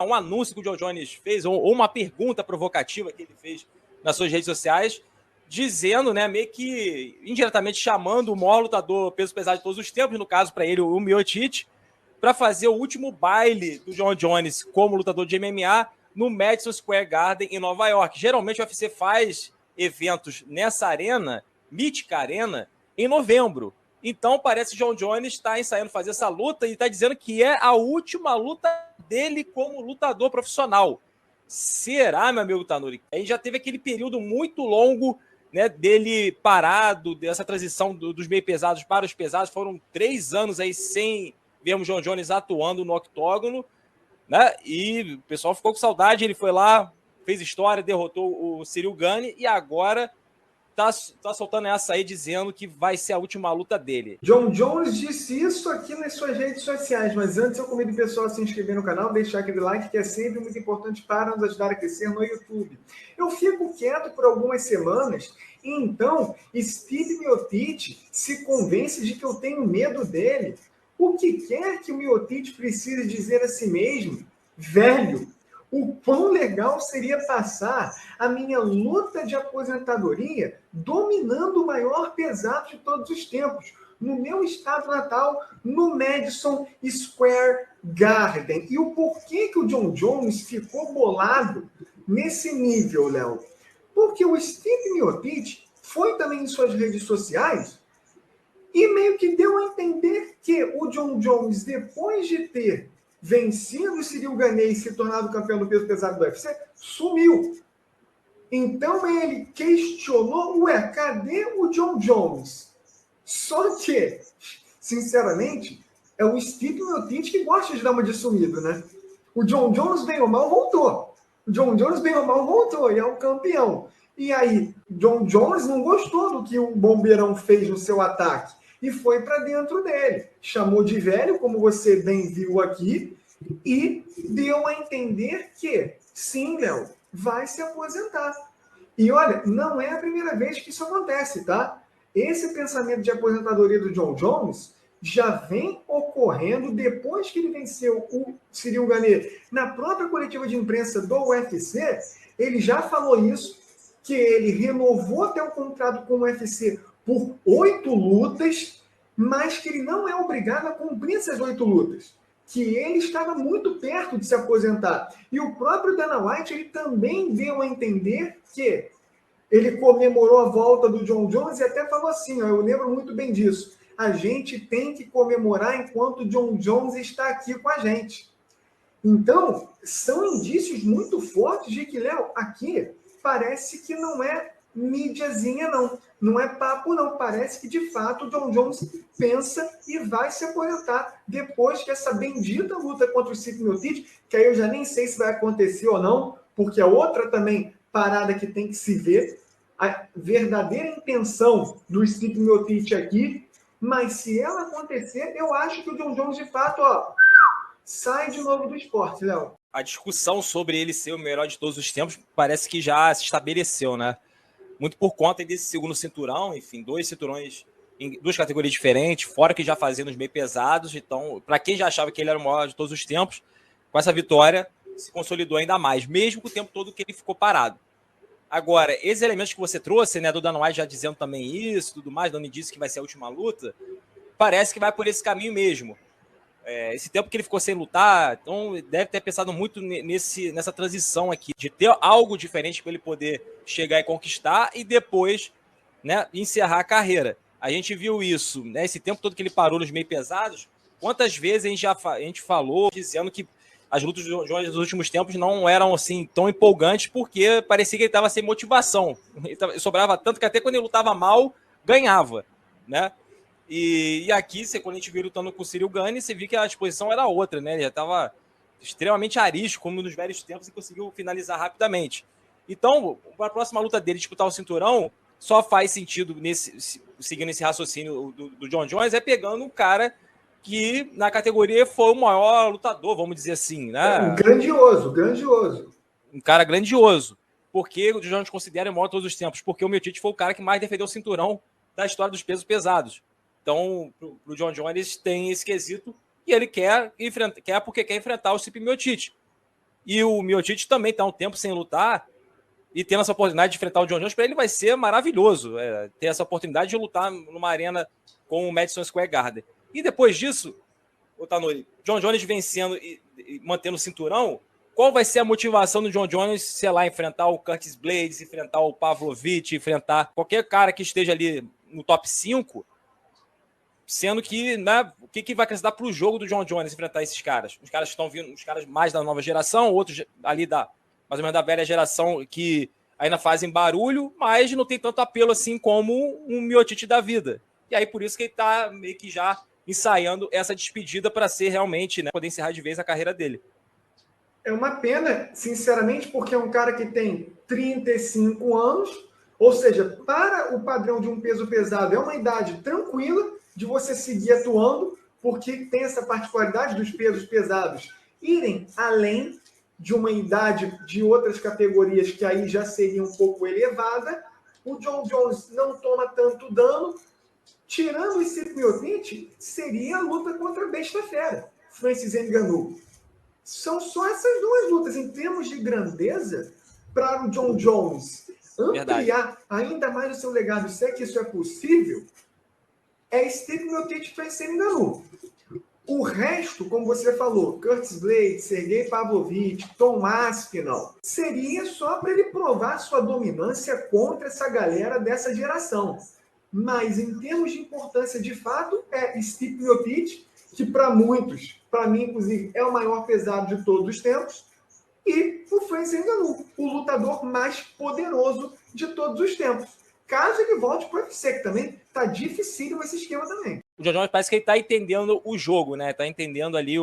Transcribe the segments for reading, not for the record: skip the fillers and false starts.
um anúncio que o John Jones fez, ou uma pergunta provocativa que ele fez nas suas redes sociais, dizendo, né, meio que indiretamente chamando o maior lutador peso pesado de todos os tempos, no caso para ele o Miocic, para fazer o último baile do John Jones como lutador de MMA no Madison Square Garden em Nova York. Geralmente o UFC faz eventos nessa arena, mítica arena, em novembro. Então parece que o John Jones está ensaiando fazer essa luta e está dizendo que é a última luta dele como lutador profissional. Será, meu amigo Tanuri? A gente já teve aquele período muito longo, né, dele parado, dessa transição dos meio pesados para os pesados. Foram 3 anos aí sem vermos John Jones atuando no octógono, né? E o pessoal ficou com saudade. Ele foi lá, fez história, derrotou o Ciryl Gane e agora tá soltando essa aí dizendo que vai ser a última luta dele. John Jones disse isso aqui nas suas redes sociais, mas antes eu convido o pessoal a se inscrever no canal, deixar aquele like que é sempre muito importante para nos ajudar a crescer no YouTube. Eu fico quieto por algumas semanas e então Stipe Miocic se convence de que eu tenho medo dele. O que quer que o Miocic precise dizer a si mesmo? Velho, o quão legal seria passar a minha luta de aposentadoria dominando o maior pesado de todos os tempos, no meu estado natal, no Madison Square Garden. E o porquê que o John Jones ficou bolado nesse nível, Léo? Porque o Stipe Miocic foi também em suas redes sociais e meio que deu a entender que o John Jones, depois de ter vencido o Ciryl Gane e se tornado campeão do peso pesado do UFC, sumiu. Então ele questionou, cadê o John Jones? Só que, sinceramente, é o Stipe Miocic que gosta de dar uma de sumido, né? O John Jones, bem ou mal, voltou. O John Jones, bem ou mal, voltou e é o campeão. E aí, John Jones não gostou do que o Bombeirão fez no seu ataque e foi para dentro dele. Chamou de velho, como você bem viu aqui, e deu a entender que, sim, Léo, vai se aposentar. E olha, não é a primeira vez que isso acontece, tá? Esse pensamento de aposentadoria do John Jones já vem ocorrendo depois que ele venceu o Ciryl Gane na própria coletiva de imprensa do UFC. Ele já falou isso, que ele renovou até o contrato com o UFC por 8 lutas, mas que ele não é obrigado a cumprir essas 8 lutas, que ele estava muito perto de se aposentar. E o próprio Dana White ele também deu a entender que ele comemorou a volta do John Jones e até falou assim, eu lembro muito bem disso, a gente tem que comemorar enquanto o John Jones está aqui com a gente. Então, são indícios muito fortes de que, Léo, aqui parece que não é mídiazinha, não. Não é papo, não. Parece que, de fato, o John Jones pensa e vai se aposentar depois que essa bendita luta contra o Stipe Miocic, que aí eu já nem sei se vai acontecer ou não, porque é outra também parada que tem que se ver, a verdadeira intenção do Stipe Miocic aqui, mas se ela acontecer, eu acho que o John Jones, de fato, sai de novo do esporte, Léo. A discussão sobre ele ser o melhor de todos os tempos parece que já se estabeleceu, né? Muito por conta desse segundo cinturão, enfim, 2 cinturões em 2 categorias diferentes, fora que já fazia nos meio pesados. Então, para quem já achava que ele era o maior de todos os tempos, com essa vitória se consolidou ainda mais, mesmo com o tempo todo que ele ficou parado. Agora, esses elementos que você trouxe, né, do Dana White já dizendo também isso, tudo mais, Dani disse que vai ser a última luta, parece que vai por esse caminho mesmo. Esse tempo que ele ficou sem lutar, então deve ter pensado muito nessa transição aqui, de ter algo diferente para ele poder chegar e conquistar e depois, né, encerrar a carreira. A gente viu isso, né, esse tempo todo que ele parou nos meio pesados, quantas vezes a gente falou dizendo que as lutas do Jones dos últimos tempos não eram assim tão empolgantes porque parecia que ele estava sem motivação. Ele sobrava tanto que até quando ele lutava mal, ganhava, né? E aqui, quando a gente viu lutando com o Ciryl Gane, você viu que a disposição era outra, né? Ele já estava extremamente arisco, como nos velhos tempos, e conseguiu finalizar rapidamente. Então, para a próxima luta dele disputar o cinturão, só faz sentido, seguindo esse raciocínio do John Jones, pegando um cara que na categoria foi o maior lutador, vamos dizer assim, né? Grandioso. Um cara grandioso. Porque o John Jones considera o maior de todos os tempos? Porque o Miocic foi o cara que mais defendeu o cinturão da história dos pesos pesados. Então, pro John Jones tem esse quesito e ele quer porque quer enfrentar o Stipe Miocic. E o Miocic também está um tempo sem lutar e tendo essa oportunidade de enfrentar o John Jones, para ele vai ser maravilhoso ter essa oportunidade de lutar numa arena com o Madison Square Garden. E depois disso, o Tanuri, John Jones vencendo e mantendo o cinturão, qual vai ser a motivação do John Jones, sei lá, enfrentar o Curtis Blades, enfrentar o Pavlovich, enfrentar qualquer cara que esteja ali no top 5, sendo que, né, o que vai acrescentar para o jogo do John Jones enfrentar esses caras? Os caras que estão vindo, os caras mais da nova geração, outros ali mais ou menos da velha geração que ainda fazem barulho, mas não tem tanto apelo assim como um Miocic da vida. E aí por isso que ele está meio que já ensaiando essa despedida para ser realmente, né, poder encerrar de vez a carreira dele. É uma pena, sinceramente, porque é um cara que tem 35 anos, ou seja, para o padrão de um peso pesado, é uma idade tranquila de você seguir atuando, porque tem essa particularidade dos pesos pesados irem além de uma idade de outras categorias que aí já seria um pouco elevada. O John Jones não toma tanto dano. Tirando esse Miocic, seria a luta contra a Besta Fera, Francis Ngannou. São só essas duas lutas. Em termos de grandeza, para o John Jones ampliar ainda mais o seu legado, se é que isso é possível, é Stipe Miocic e Francis Ngannou. O resto, como você falou, Curtis Blades, Sergei Pavlovich, Tom Aspinall, seria só para ele provar sua dominância contra essa galera dessa geração. Mas em termos de importância, de fato, é Stipe Miocic, que para muitos, para mim inclusive, é o maior pesado de todos os tempos, e o Francis Ngannou, o lutador mais poderoso de todos os tempos. Caso ele volte para o UFC, que também tá dificílimo esse esquema também. O John Jones parece que ele tá entendendo o jogo, né? Tá entendendo ali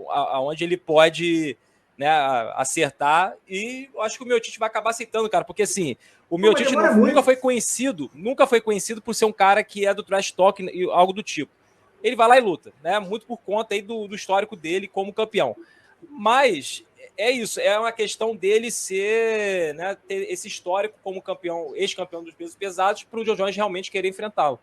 aonde ele pode, né, acertar, e eu acho que o Miocic vai acabar aceitando, cara, porque assim, o Miocic nunca foi conhecido por ser um cara que é do trash talk e algo do tipo. Ele vai lá e luta, né? Muito por conta aí do histórico dele como campeão. Mas é isso, é uma questão dele ser, né, ter esse histórico como campeão, ex-campeão dos pesos pesados, para o John Jones realmente querer enfrentá-lo.